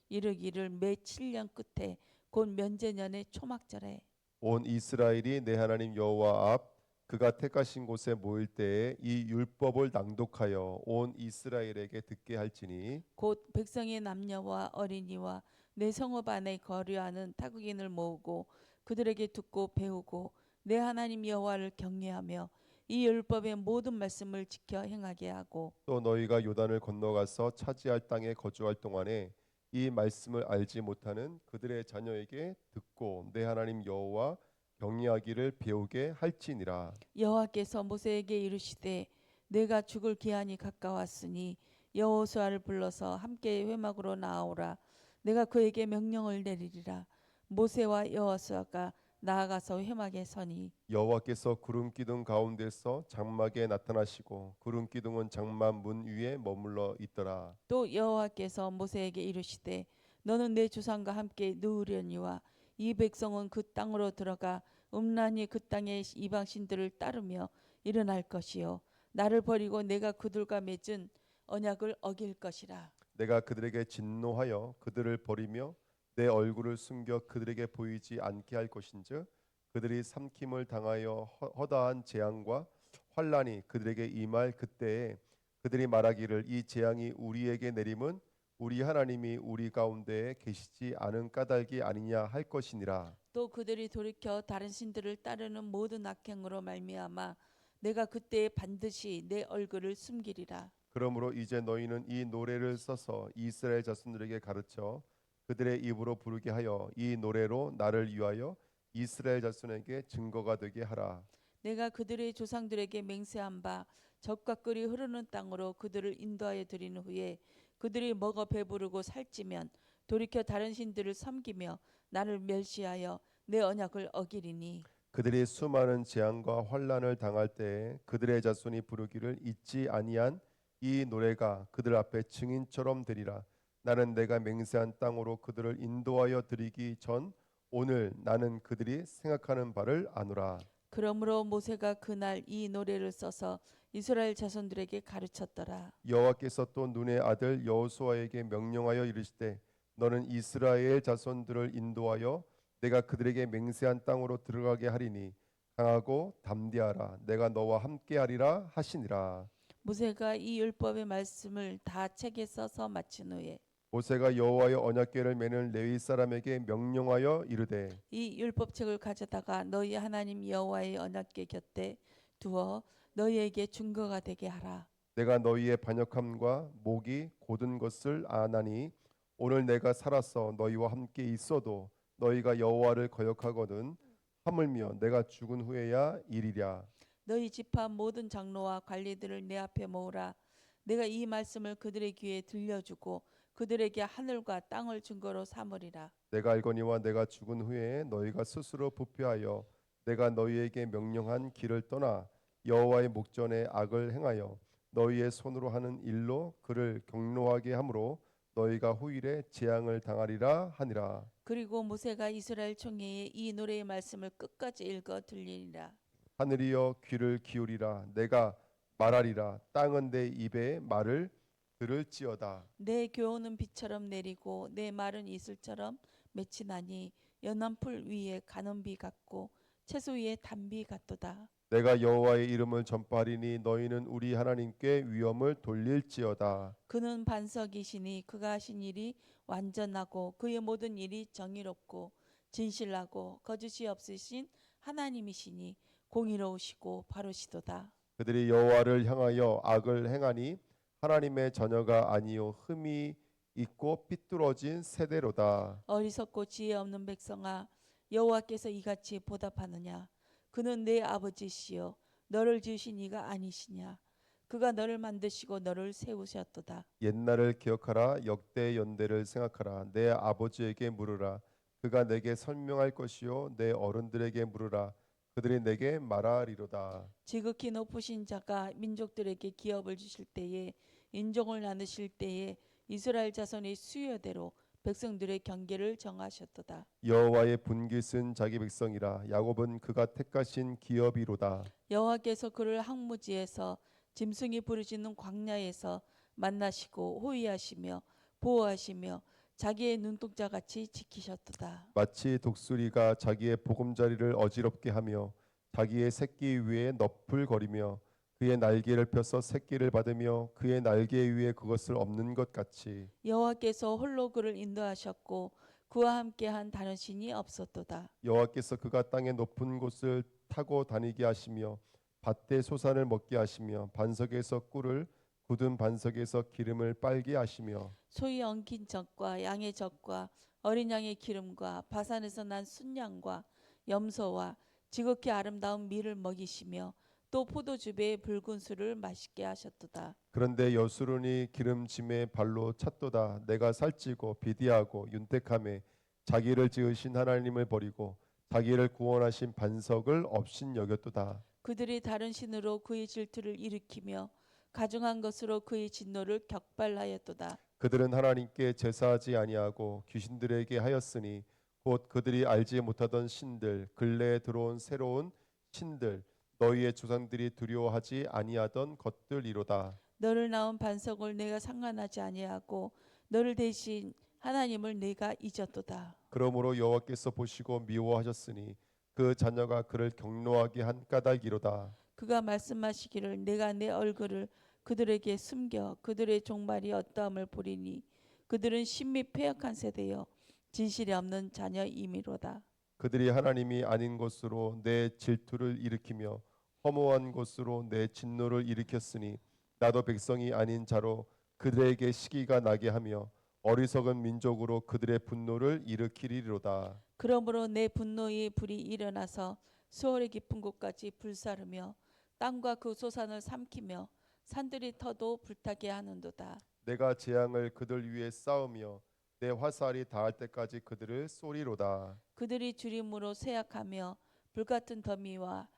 이르기를 매 7년 끝에 곧 면제년의 초막절에 온 이스라엘이 내 하나님 여호와 앞 그가 택하신 곳에 모일 때에 이 율법을 낭독하여 온 이스라엘에게 듣게 할지니 곧 백성의 남녀와 어린이와 내 성읍 안에 거류하는 타국인을 모으고 그들에게 듣고 배우고 내 하나님 여호와를 경외하며 이 율법의 모든 말씀을 지켜 행하게 하고 또 너희가 요단을 건너가서 차지할 땅에 거주할 동안에 이 말씀을 알지 못하는 그들의 자녀에게 듣고 내 하나님 여호와 경외하기를 배우게 할지니라. 여호와께서 모세에게 이르시되 내가 죽을 기한이 가까웠으니 여호수아를 불러서 함께 회막으로 나아오라. 내가 그에게 명령을 내리리라. 모세와 여호수아가 나아가서 회막에 서니 여호와께서 구름 기둥 가운데서 장막에 나타나시고 구름 기둥은 장막 문 위에 머물러 있더라. 또 여호와께서 모세에게 이르시되 너는 내 조상과 함께 누우려니와 이 백성은 그 땅으로 들어가 음란히 그 땅의 이방 신들을 따르며 일어날 것이요 나를 버리고 내가 그들과 맺은 언약을 어길 것이라. 내가 그들에게 진노하여 그들을 버리며 내 얼굴을 숨겨 그들에게 보이지 않게 할 것인즉 그들이 삼킴을 당하여 허다한 재앙과 환란이 그들에게 임할 그때에 그들이 말하기를 이 재앙이 우리에게 내림은 우리 하나님이 우리 가운데에 계시지 않은 까닭이 아니냐 할 것이니라. 또 그들이 돌이켜 다른 신들을 따르는 모든 악행으로 말미암아 내가 그때에 반드시 내 얼굴을 숨기리라. 그러므로 이제 너희는 이 노래를 써서 이스라엘 자손들에게 가르쳐 그들의 입으로 부르게 하여 이 노래로 나를 위하여 이스라엘 자손에게 증거가 되게 하라. 내가 그들의 조상들에게 맹세한 바 젖과 꿀이 흐르는 땅으로 그들을 인도하여 드린 후에 그들이 먹어 배부르고 살찌면 돌이켜 다른 신들을 섬기며 나를 멸시하여 내 언약을 어기리니. 그들이 수많은 재앙과 환란을 당할 때에 그들의 자손이 부르기를 잊지 아니한 이 노래가 그들 앞에 증인처럼 되리라. 나는 내가 맹세한 땅으로 그들을 인도하여 드리기 전 오늘 나는 그들이 생각하는 바를 아노라. 그러므로 모세가 그날 이 노래를 써서 이스라엘 자손들에게 가르쳤더라. 여호와께서 또 눈의 아들 여호수아에게 명령하여 이르시되 너는 이스라엘 자손들을 인도하여 내가 그들에게 맹세한 땅으로 들어가게 하리니 강하고 담대하라. 내가 너와 함께하리라 하시니라. 모세가 이 율법의 말씀을 다 책에 써서 마친 후에 모세가 여호와의 언약궤를 매는 레위 사람에게 명령하여 이르되 이 율법책을 가져다가 너희 하나님 여호와의 언약궤 곁에 두어 너희에게 증거가 되게 하라. 내가 너희의 반역함과 목이 곧은 것을 아나니 오늘 내가 살아서 너희와 함께 있어도 너희가 여호와를 거역하거든 하물며 내가 죽은 후에야 이리랴. 너희 지파 모든 장로와 관리들을 내 앞에 모으라. 내가 이 말씀을 그들의 귀에 들려주고 그들에게 하늘과 땅을 증거로 삼으리라. 내가 알거니와 내가 죽은 후에 너희가 스스로 부패하여 내가 너희에게 명령한 길을 떠나 여호와의 목전에 악을 행하여 너희의 손으로 하는 일로 그를 경노하게 하므로 너희가 후일에 재앙을 당하리라 하니라. 그리고 모세가 이스라엘 총회에 이 노래의 말씀을 끝까지 읽어 들리니라. 하늘이여 귀를 기울이라. 내가 말하리라. 땅은 내 입에 말을 들을지어다. 내 교훈은 비처럼 내리고 내 말은 이슬처럼 맺히나니 연한 풀 위에 가는 비 같고 채소 위에 단비 같도다. 내가 여호와의 이름을 전파하리니 너희는 우리 하나님께 위엄을 돌릴지어다. 그는 반석이시니 그가 하신 일이 완전하고 그의 모든 일이 정의롭고 진실하고 거짓이 없으신 하나님이시니 공의로우시고 바르시도다. 그들이 여호와를 향하여 악을 행하니 하나님의 자녀가 아니요 흠이 있고 삐뚤어진 세대로다. 어리석고 지혜 없는 백성아, 여호와께서 이같이 보답하느냐? 그는 내 아버지시요 너를 지으신 이가 아니시냐? 그가 너를 만드시고 너를 세우셨도다. 옛날을 기억하라. 역대 연대를 생각하라. 내 아버지에게 물으라. 그가 내게 설명할 것이요 내 어른들에게 물으라. 그들이 내게 말하리로다. 지극히 높으신 자가 민족들에게 기업을 주실 때에 인종을 나누실 때에 이스라엘 자손의 수요대로 백성들의 경계를 정하셨도다. 여호와의 분깃은 자기 백성이라. 야곱은 그가 택하신 기업이로다. 여호와께서 그를 항무지에서 짐승이 부르짖는 광야에서 만나시고 호위하시며 보호하시며 자기의 눈동자 같이 지키셨도다. 마치 독수리가 자기의 보금자리를 어지럽게 하며 자기의 새끼 위에 너풀거리며 그의 날개를 펴서 새끼를 받으며 그의 날개 위에 그것을 엎는 것 같이 여호와께서 홀로 그를 인도하셨고 그와 함께한 다른 신이 없었도다. 여호와께서 그가 땅의 높은 곳을 타고 다니게 하시며 밭의 소산을 먹게 하시며 반석에서 꿀을 굳은 반석에서 기름을 빨게 하시며 소위 엉킨 젖과 양의 젖과 어린 양의 기름과 바산에서 난 순양과 염소와 지극히 아름다운 밀을 먹이시며 또 포도주배의 붉은 술을 맛있게 하셨도다. 그런데 여수론이 기름짐에 발로 찼도다. 내가 살찌고 비디하고 윤택함에 자기를 지으신 하나님을 버리고 자기를 구원하신 반석을 없인 여겼도다. 그들이 다른 신으로 그의 질투를 일으키며 가증한 것으로 그의 진노를 격발하였도다. 그들은 하나님께 제사하지 아니하고 귀신들에게 하였으니 곧 그들이 알지 못하던 신들 근래에 들어온 새로운 신들 너희의 조상들이 두려워하지 아니하던 것들이로다. 너를 낳은 반석을 내가 상관하지 아니하고 너를 대신 하나님을 내가 잊었도다. 그러므로 여호와께서 보시고 미워하셨으니 그 자녀가 그를 경노하게 한 까닭이로다. 그가 말씀하시기를 내가 내 얼굴을 그들에게 숨겨 그들의 종말이 어떠함을 보리니 그들은 심히 패역한 세대여 진실이 없는 자녀이미로다. 그들이 하나님이 아닌 것으로 내 질투를 일으키며 허무한 것으로 내 진노를 일으켰으니 나도 백성이 아닌 자로 그들에게 시기가 나게 하며 어리석은 민족으로 그들의 분노를 일으키리로다. 그러므로 내 분노의 불이 일어나서 수월의 깊은 곳까지 불사르며 땅과 그 소산을 삼키며 산들이 터도 불타게 하는도다. 내가 재앙을 그들 위에 쌓으며 내 화살이 닿을 때까지 그들을 쏘리로다. 그들이 주림으로 쇠약하며 불같은 더미와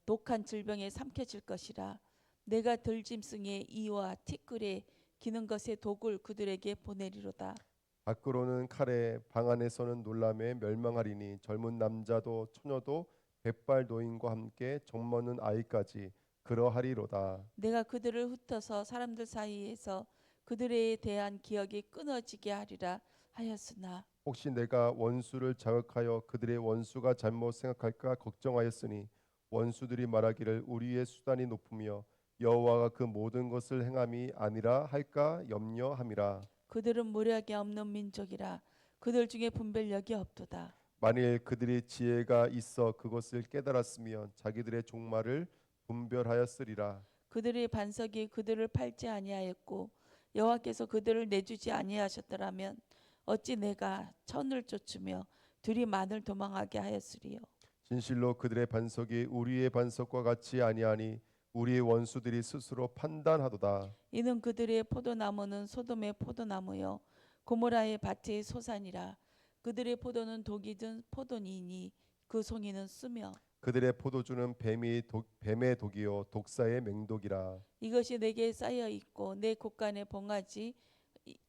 독한 질병에 삼켜질 것이라. 내가 들짐승의 이와 티끌에 기는 것의 독을 그들에게 보내리로다. 밖으로는 칼에 방 안에서는 놀람에 멸망하리니 젊은 남자도 처녀도 백발 노인과 함께 정먹는 아이까지 그러하리로다. 내가 그들을 흩어서 사람들 사이에서 그들에 대한 기억이 끊어지게 하리라 하였으나 혹시 내가 원수를 자극하여 그들의 원수가 잘못 생각할까 걱정하였으니 원수들이 말하기를 우리의 수단이 높으며 여호와가 그 모든 것을 행함이 아니라 할까 염려함이라. 그들은 모략이 없는 민족이라 그들 중에 분별력이 없도다. 만일 그들이 지혜가 있어 그것을 깨달았으면 자기들의 종말을 분별하였으리라. 그들의 반석이 그들을 팔지 아니하였고 여호와께서 그들을 내주지 아니하셨더라면 어찌 내가 천을 쫓으며 둘이 만을 도망하게 하였으리요. 진실로 그들의 반석이 우리의 반석과 같이 아니하니 우리의 원수들이 스스로 판단하도다. 이는 그들의 포도나무는 소돔의 포도나무요 고모라의 밭의 소산이라. 그들의 포도는 독이 든 포도니니 그 송이는 쓰며 그들의 포도주는 뱀의 독이요 독사의 맹독이라. 이것이 내게 쌓여 있고 내 곳간에 봉하지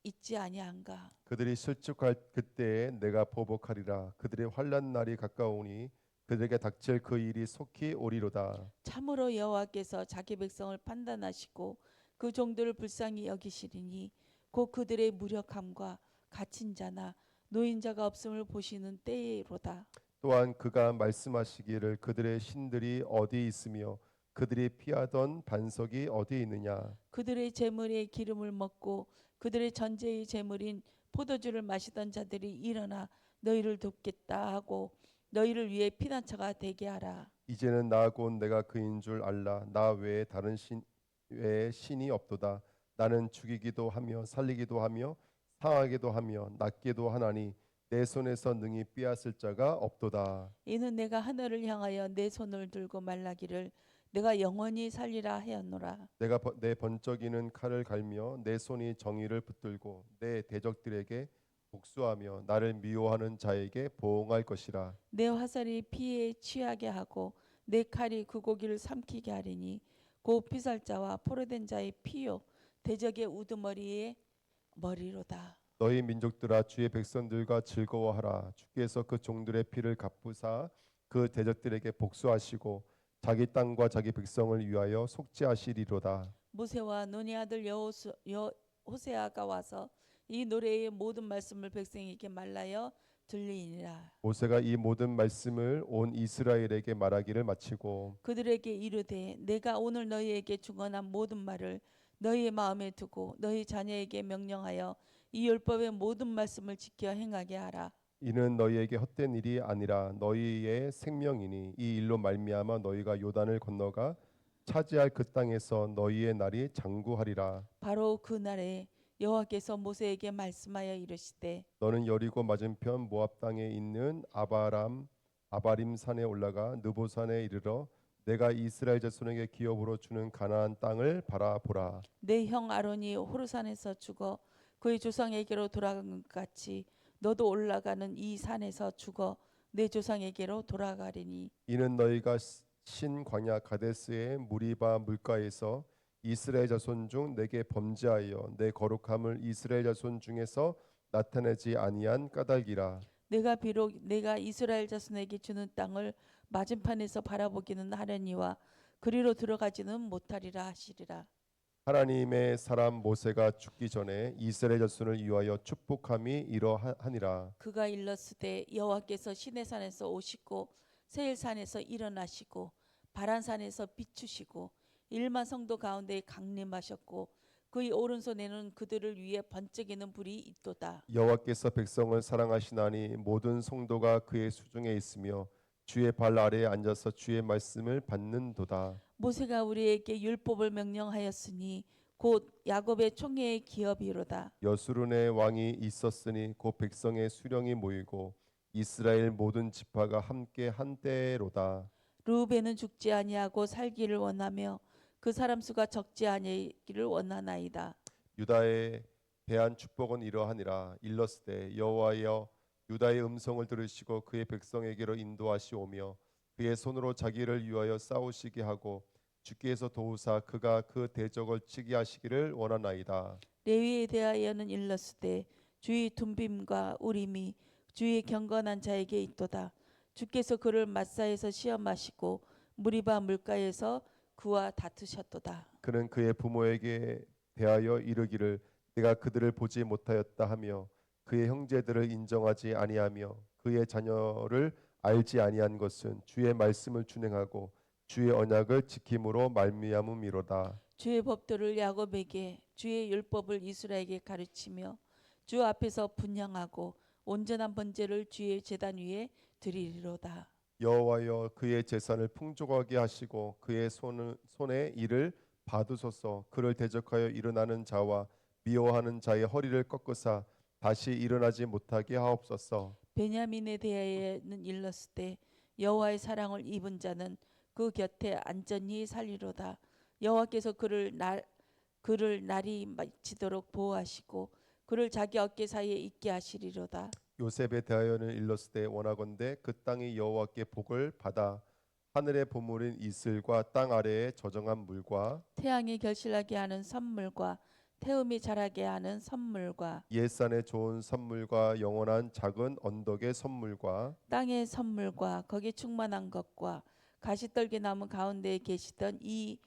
있지 아니한가. 그들이 실족할 그때에 내가 보복하리라. 그들의 환난 날이 가까우니 그들에게 닥칠 그 일이 속히 오리로다. 참으로 여호와께서 자기 백성을 판단하시고 그 종들을 불쌍히 여기시리니 곧 그들의 무력함과 갇힌 자나 노인자가 없음을 보시는 때로다. 또한 그가 말씀하시기를 그들의 신들이 어디 있으며 그들이 피하던 반석이 어디 있느냐. 그들의 재물의 기름을 먹고 그들의 전제의 재물인 포도주를 마시던 자들이 일어나 너희를 돕겠다 하고 너희를 위해 피난처가 되게 하라. 이제는 나 곧 내가 그인 줄 알라. 나 외에 다른 신 외에 신이 없도다. 나는 죽이기도 하며 살리기도 하며 상하게도 하며 낫게도 하나니 내 손에서 능히 빼앗을 자가 없도다. 이는 내가 하늘을 향하여 내 손을 들고 말라기를 내가 영원히 살리라 하였노라. 내가 내 번쩍이는 칼을 갈며 내 손이 정의를 붙들고 내 대적들에게 복수하며 나를 미워하는 자에게 보응할 것이라. 내 화살이 피에 취하게 하고 내 칼이 그 고기를 삼키게 하리니 곧 피살자와 포로된 자의 피요 대적의 우두머리의 머리로다. 너희 민족들아 주의 백성들과 즐거워하라. 주께서 그 종들의 피를 갚으사 그 대적들에게 복수하시고 자기 땅과 자기 백성을 위하여 속죄하시리로다. 모세와 눈의 아들 호세아가 와서 이 노래의 모든 말씀을 백성에게 말라여 들리니라. 모세가 이 모든 말씀을 온 이스라엘에게 말하기를 마치고 그들에게 이르되 내가 오늘 너희에게 증언한 모든 말을 너희의 마음에 두고 너희 자녀에게 명령하여 이 율법의 모든 말씀을 지켜 행하게 하라. 이는 너희에게 헛된 일이 아니라 너희의 생명이니 이 일로 말미암아 너희가 요단을 건너가 차지할 그 땅에서 너희의 날이 장구하리라. 바로 그 날에 여호와께서 모세에게 말씀하여 이르시되 너는 여리고 맞은편 모압 땅에 있는 아바림 산에 올라가 느보산에 이르러 내가 이스라엘 자손에게 기업으로 주는 가나안 땅을 바라보라. 내 형 아론이 호르산에서 죽어 그의 조상에게로 돌아간 것 같이 너도 올라가는 이 산에서 죽어 내 조상에게로 돌아가리니 이는 너희가 신 광야 가데스의 무리바 물가에서 이스라엘 자손 중 내게 범죄하여 내 거룩함을 이스라엘 자손 중에서 나타내지 아니한 까닭이라. 내가 비록 내가 이스라엘 자손에게 주는 땅을 맞은편에서 바라보기는 하려니와 그리로 들어가지는 못하리라 하시리라. 하나님의 사람 모세가 죽기 전에 이스라엘 자손을 위하여 축복함이 이러하니라. 그가 일렀으되 여호와께서 시내산에서 오시고 세일산에서 일어나시고 바란산에서 비추시고 일만 성도 가운데 강림하셨고 그의 오른손에는 그들을 위해 번쩍이는 불이 있도다. 여호와께서 백성을 사랑하시나니 모든 성도가 그의 수중에 있으며 주의 발 아래에 앉아서 주의 말씀을 받는도다. 모세가 우리에게 율법을 명령하였으니 곧 야곱의 총회의 기업이로다. 여수론의 왕이 있었으니 곧 백성의 수령이 모이고 이스라엘 모든 지파가 함께 한때로다. 르우벤은 죽지 아니하고 살기를 원하며 그 사람 수가 적지 아니하기를 원하나이다. 유다에 대한 축복은 이러하니라. 일렀으되 여호와여 유다의 음성을 들으시고 그의 백성에게로 인도하시오며 그의 손으로 자기를 위하여 싸우시게 하고 주께서 도우사 그가 그 대적을 치게 하시기를 원하나이다. 레위에 대하여는 일렀으되 주의 둠빔과 우림이 주의 경건한 자에게 있도다. 주께서 그를 마사에서 시험하시고 무리바 물가에서 그와 다투셨도다. 그는 그의 부모에게 대하여 이르기를 내가 그들을 보지 못하였다 하며 그의 형제들을 인정하지 아니하며 그의 자녀를 알지 아니한 것은 주의 말씀을 준행하고 주의 언약을 지킴으로 말미암음이로다. 주의 법도를 야곱에게 주의 율법을 이스라엘에게 가르치며 주 앞에서 분향하고 온전한 번제를 주의 제단 위에 드리리로다. 여호와여 그의 재산을 풍족하게 하시고 그의 손에 일을 받으소서. 그를 대적하여 일어나는 자와 미워하는 자의 허리를 꺾으사 다시 일어나지 못하게 하옵소서. 베냐민에 대하여는 일렀으되 여호와의 사랑을 입은 자는 그 곁에 안전히 살리로다. 여호와께서 그를 날이 마치도록 보호하시고 그를 자기 어깨 사이에 있게 하시리로다. 요셉에 대하여는 일렀으되 원하건대 그 땅이 여호와께 복을 받아 하늘의 보물인 이슬과 땅 아래의 저정한 물과 태양이 결실하게 하는 선물과 태음이 자라게 하는 선물과 옛산의 좋은 선물과 영원한 작은 언덕의 선물과 땅의 선물과 거기 충만한 것과 가시떨기 나무 가운데에 계시던 이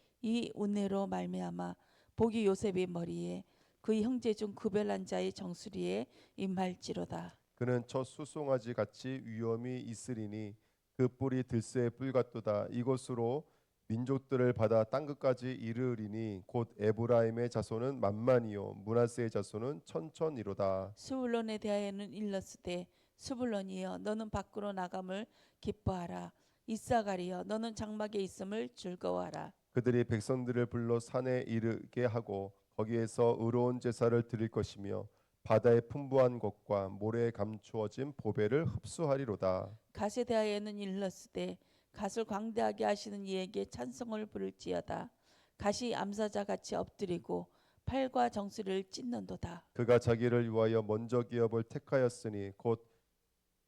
운내로 말미암아 복이 요셉의 머리에 그의 형제 중 구별한 자의 정수리에 임할지로다. 그는 첫 수송아지 같이 위엄이 있으리니 그 뿔이 들새의 뿔 같도다. 이것으로 민족들을 받아 땅끝까지 이르리니 곧 에브라임의 자손은 만만이요 므낫세의 자손은 천천이로다. 스불론에 대하여는 일렀으되 스불론이여 너는 밖으로 나감을 기뻐하라. 이사가리여 너는 장막에 있음을 즐거워하라. 그들이 백성들을 불러 산에 이르게 하고 거기에서 의로운 제사를 드릴 것이며 바다의 풍부한 것과 모래에 감추어진 보배를 흡수하리로다. 갓에 대하여는 일렀으되 갓을 광대하게 하시는 이에게 찬송을 부를지어다. 갓이 암사자 같이 엎드리고 팔과 정수리를 찢는도다. 그가 자기를 위하여 먼저 기업을 택하였으니 곧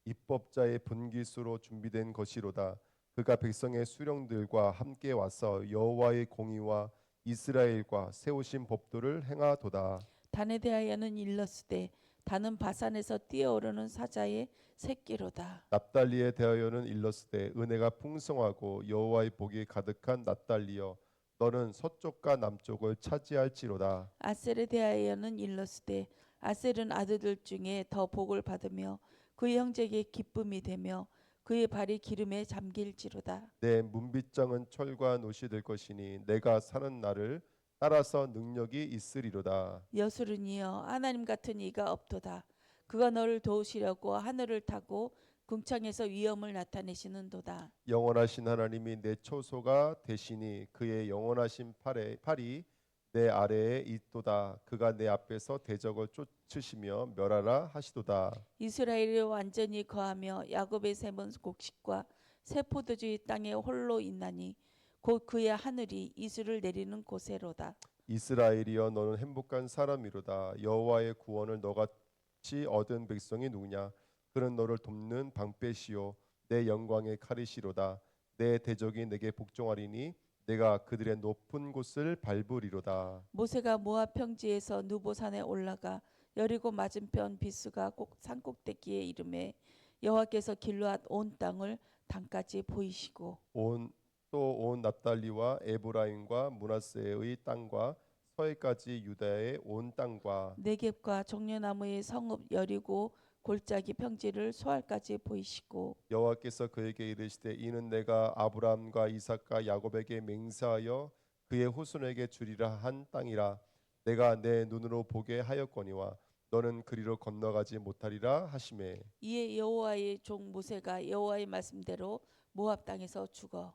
입법자의 분깃으로 준비된 것이로다. 그가 백성의 수령들과 함께 와서 여호와의 공의와 이스라엘과 세우신 법도를 행하도다. 단에 대하여는 일렀으되 단은 바산에서 뛰어오르는 사자의 새끼로다. 납달리에 대하여는 일렀으되 은혜가 풍성하고 여호와의 복이 가득한 납달리여 너는 서쪽과 남쪽을 차지할지로다. 아셀에 대하여는 일렀으되 아셀은 아들들 중에 더 복을 받으며 그의 형제에게 기쁨이 되며 그의 발이 기름에 잠길지로다. 내 문빗장은 철과 노시 될 것이니 내가 사는 날을 따라서 능력이 있으리로다. 여수르니여 하나님 같은 이가 없도다. 그가 너를 도우시려고 하늘을 타고 궁창에서 위엄을 나타내시는도다. 영원하신 하나님이 내 초소가 되시니 그의 영원하신 팔이 내 아래에 있도다. 그가 내 앞에서 대적을 쫓으시며 멸하라 하시도다. 이스라엘이 완전히 거하며 야곱의 샘은 곡식과 새 포도주의 땅에 홀로 있나니 곧 그의 하늘이 이슬을 내리는 곳에로다. 이스라엘이여 너는 행복한 사람이로다. 여호와의 구원을 너같이 얻은 백성이 누구냐? 그는 너를 돕는 방패시요 내 영광의 칼이시로다. 내 대적이 내게 복종하리니 내가 그들의 높은 곳을 밟으리로다. 모세가 모압 평지에서 누보산에 올라가 여리고 맞은편 비스가 산 꼭대기에 이르매 여호와께서 길르앗 온 땅을 단까지 보이시고 온 납달리와 에브라임과 므낫세의 땅과 서해까지 유다의 온 땅과 네겝과 종려나무의 성읍 여리고 골짜기 평지를 소알까지 보이시고 여호와께서 그에게 이르시되 이는 내가 아브라함과 이삭과 야곱에게 맹세하여 그의 후손에게 주리라 한 땅이라. 내가 내 눈으로 보게 하였거니와 너는 그리로 건너가지 못하리라 하시매. 이에 여호와의 종 모세가 여호와의 말씀대로 모압 땅에서 죽어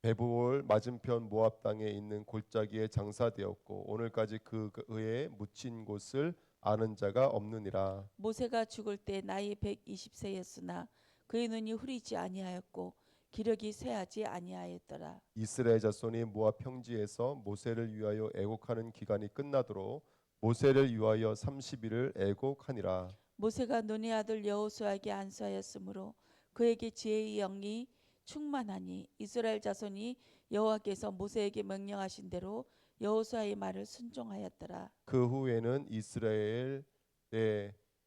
베부올 맞은편 모압 땅에 있는 골짜기에 장사되었고 오늘까지 그의 묻힌 곳을 아는 자가 없느니라. 모세가 죽을 때 나이 120세였으나 그의 눈이 흐리지 아니하였고 기력이 쇠하지 아니하였더라. 이스라엘 자손이 모압 평지에서 모세를 위하여 애곡하는 기간이 끝나도록 모세를 위하여 30일을 애곡하니라. 모세가 눈의 아들 여호수아에게 안수하였으므로 그에게 지혜의 영이 충만하니 이스라엘 자손이 여호와께서 모세에게 명령하신 대로 여호수아의 말을 순종하였더라. 그 후에는 이스라엘에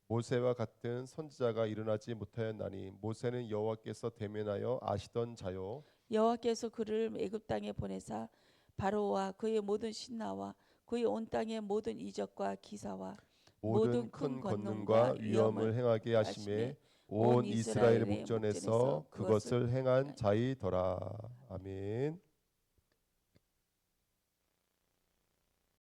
모세와 같은 선지자가 일어나지 못하였나니 모세는 여호와께서 대면하여 아시던 자요 여호와께서 그를 애굽 땅에 보내사 바로와 그의 모든 신하와 그의 온 땅의 모든 이적과 기사와 모든 큰 권능과 위엄을 행하게 하심에 온 이스라엘의 목전에서 그것을 행한 자이더라. 아멘.